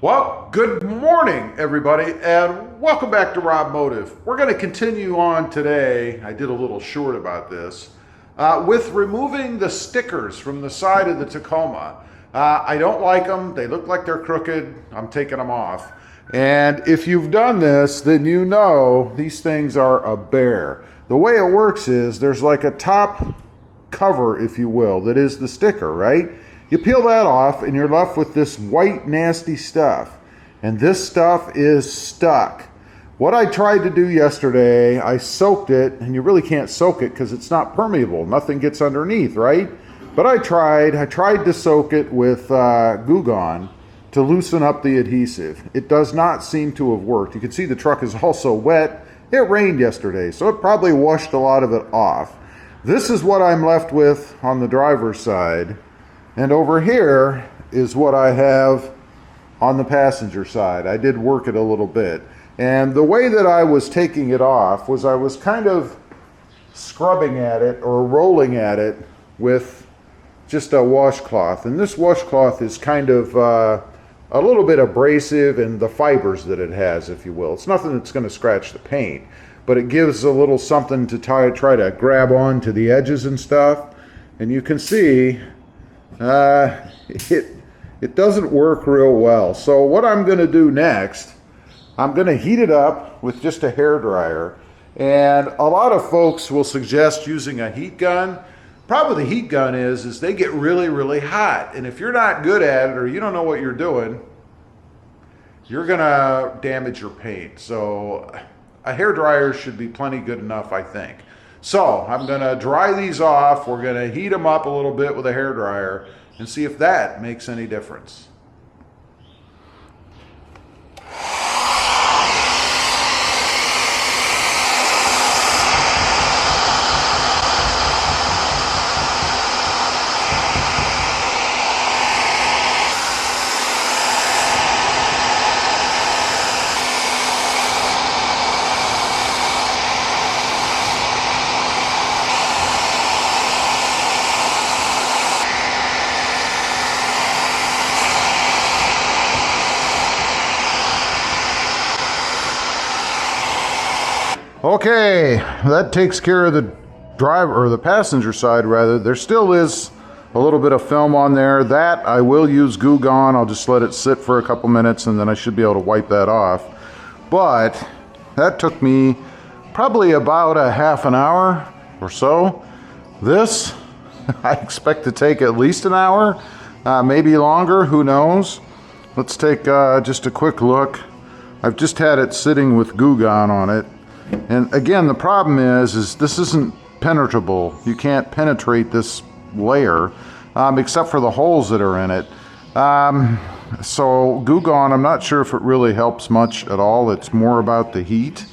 Well, good morning, everybody, and welcome back to RobMotive. We're going to continue on today. I did a little short about this with removing the stickers from the side of the Tacoma. I don't like them. They look like they're crooked. I'm taking them off. And if you've done this, then you know these things are a bear. The way it works is there's like a top cover, if you will, that is the sticker, right? You peel that off and you're left with this white nasty stuff, and this stuff is stuck. What I tried to do yesterday, I soaked it, and you really can't soak it because it's not permeable. Nothing gets underneath, right? But I tried to soak it with Goo Gone to loosen up the adhesive. It does not seem to have worked. You can see the truck is also wet. It rained yesterday, so it probably washed a lot of it off. This is what I'm left with on the driver's side. And over here is what I have on the passenger side. I did work it a little bit. And the way that I was taking it off was I was kind of scrubbing at it or rolling at it with just a washcloth. And this washcloth is kind of a little bit abrasive in the fibers that it has, if you will. It's nothing that's going to scratch the paint, but it gives a little something to try to grab on to the edges and stuff. And you can see it doesn't work real well. So what I'm going to do next, I'm going to heat it up with just a hair dryer. And a lot of folks will suggest using a heat gun. Problem with the heat gun is they get really, really hot. And if you're not good at it or you don't know what you're doing, you're going to damage your paint. So a hair dryer should be plenty good enough, I think. So I'm going to dry these off. We're going to heat them up a little bit with a hair dryer and see if that makes any difference. Okay, that takes care of the driver, or the passenger side rather. There still is a little bit of film on there. That I will use Goo Gone. I'll just let it sit for a couple minutes and then I should be able to wipe that off. But that took me probably about a half an hour or so. This, I expect to take at least an hour, maybe longer, who knows. Let's take just a quick look. I've just had it sitting with Goo Gone on it. And again, the problem is this isn't penetrable. You can't penetrate this layer except for the holes that are in it. So Goo Gone, I'm not sure if it really helps much at all. It's more about the heat.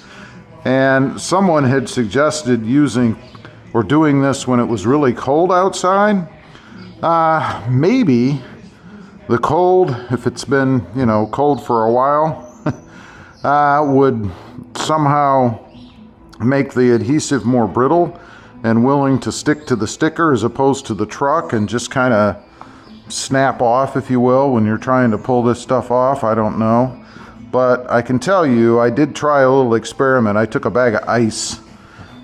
And someone had suggested using or doing this when it was really cold outside. Maybe the cold, if it's been, cold for a while, would somehow make the adhesive more brittle and willing to stick to the sticker as opposed to the truck and just kind of snap off, if you will, when you're trying to pull this stuff off. I don't know. But I can tell you, I did try a little experiment. I took a bag of ice,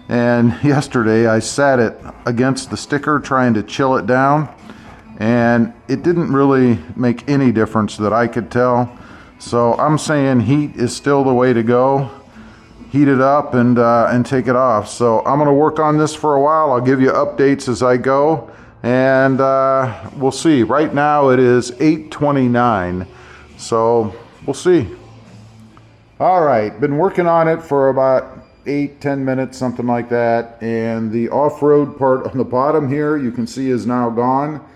and yesterday I sat it against the sticker trying to chill it down, and it didn't really make any difference that I could tell. So I'm saying heat is still the way to go. Heat it up and take it off. So I'm going to work on this for a while. I'll give you updates as I go, and we'll see. Right now it is 8:29, so we'll see. All right, been working on it for about 8-10 minutes, something like that, and the off-road part on the bottom here you can see is now gone.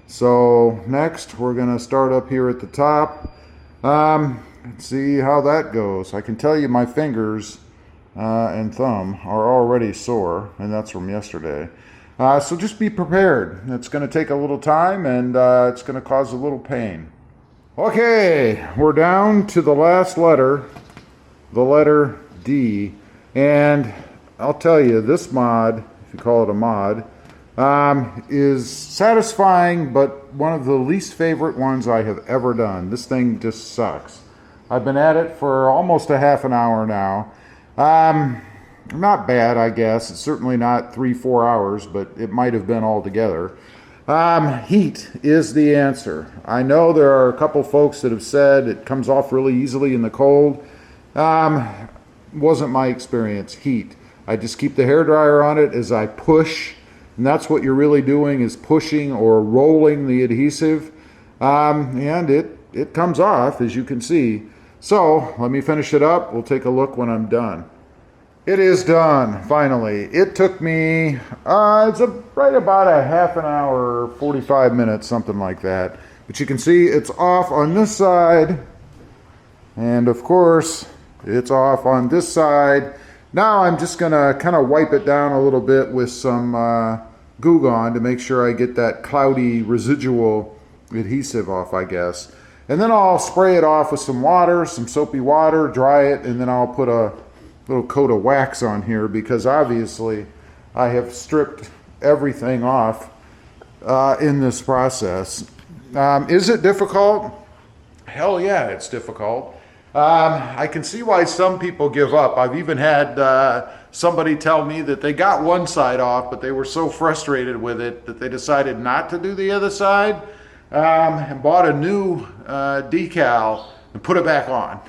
So next we're going to start up here at the top. Let's see how that goes. I can tell you my fingers and thumb are already sore, and that's from yesterday. So just be prepared. It's going to take a little time, and it's going to cause a little pain. Okay, we're down to the last letter, the letter D. And I'll tell you, this mod, if you call it a mod, is satisfying, but one of the least favorite ones I have ever done. This thing just sucks. I've been at it for almost a half an hour now. Not bad, I guess. It's certainly not 3-4 hours, but it might have been altogether. Heat is the answer. I know there are a couple folks that have said it comes off really easily in the cold. Wasn't my experience. Heat. I just keep the hairdryer on it as I push, and that's what you're really doing, is pushing or rolling the adhesive, and it comes off, as you can see. So let me finish it up. We'll take a look when I'm done. It is done, finally. It took me, it's right about a half an hour, 45 minutes, something like that. But you can see it's off on this side, and of course, it's off on this side. Now I'm just gonna kind of wipe it down a little bit with some Goo Gone to make sure I get that cloudy residual adhesive off, I guess. And then I'll spray it off with some water, some soapy water, dry it, and then I'll put a little coat of wax on here, because obviously I have stripped everything off in this process. Is it difficult? Hell yeah, it's difficult. I can see why some people give up. I've even had somebody tell me that they got one side off, but they were so frustrated with it that they decided not to do the other side, and bought a new decal and put it back on.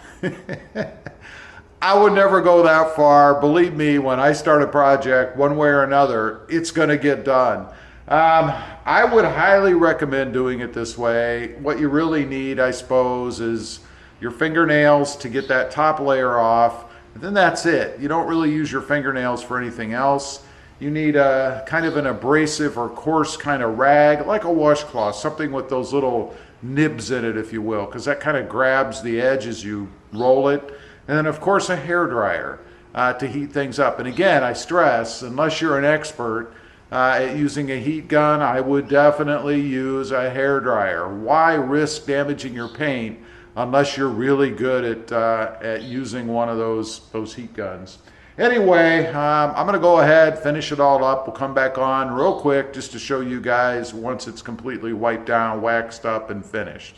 I would never go that far. Believe me, when I start a project, one way or another, it's going to get done. I would highly recommend doing it this way. What you really need, I suppose, is your fingernails to get that top layer off. And then that's it. You don't really use your fingernails for anything else. You need a kind of an abrasive or coarse kind of rag, like a washcloth, something with those little nibs in it, if you will, because that kind of grabs the edge as you roll it. And then, of course, a hairdryer to heat things up. And again, I stress, unless you're an expert at using a heat gun, I would definitely use a hairdryer. Why risk damaging your paint unless you're really good at using one of those heat guns? Anyway, I'm going to go ahead, finish it all up. We'll come back on real quick just to show you guys once it's completely wiped down, waxed up, and finished.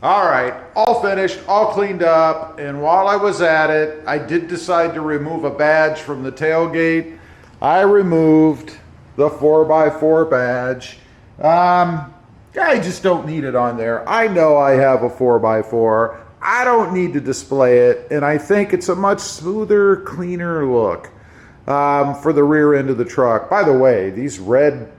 All right, all finished, all cleaned up, and while I was at it, I did decide to remove a badge from the tailgate. I removed the 4x4 badge. I just don't need it on there. I know I have a 4x4. I don't need to display it, and I think it's a much smoother, cleaner look for the rear end of the truck. By the way, these red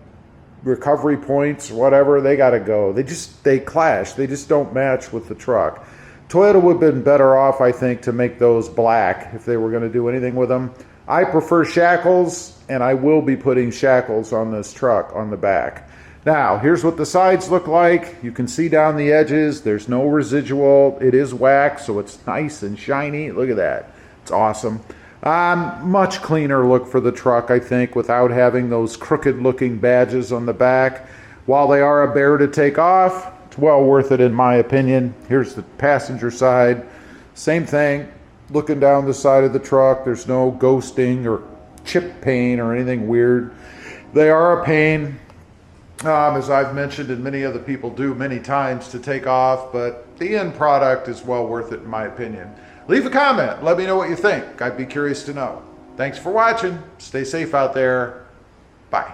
recovery points, whatever, they gotta go. They clash. They just don't match with the truck. Toyota would have been better off, I think, to make those black if they were going to do anything with them. I prefer shackles, and I will be putting shackles on this truck on the back. Now, here's what the sides look like. You can see down the edges. There's no residual. It is wax, so it's nice and shiny. Look at that. It's awesome. Much cleaner look for the truck, I think, without having those crooked looking badges on the back. While they are a bear to take off, it's well worth it in my opinion. Here's the passenger side. Same thing. Looking down the side of the truck, there's no ghosting or chip paint or anything weird. They are a pain, as I've mentioned and many other people do many times, to take off, but the end product is well worth it in my opinion. Leave a comment. Let me know what you think. I'd be curious to know. Thanks for watching. Stay safe out there. Bye.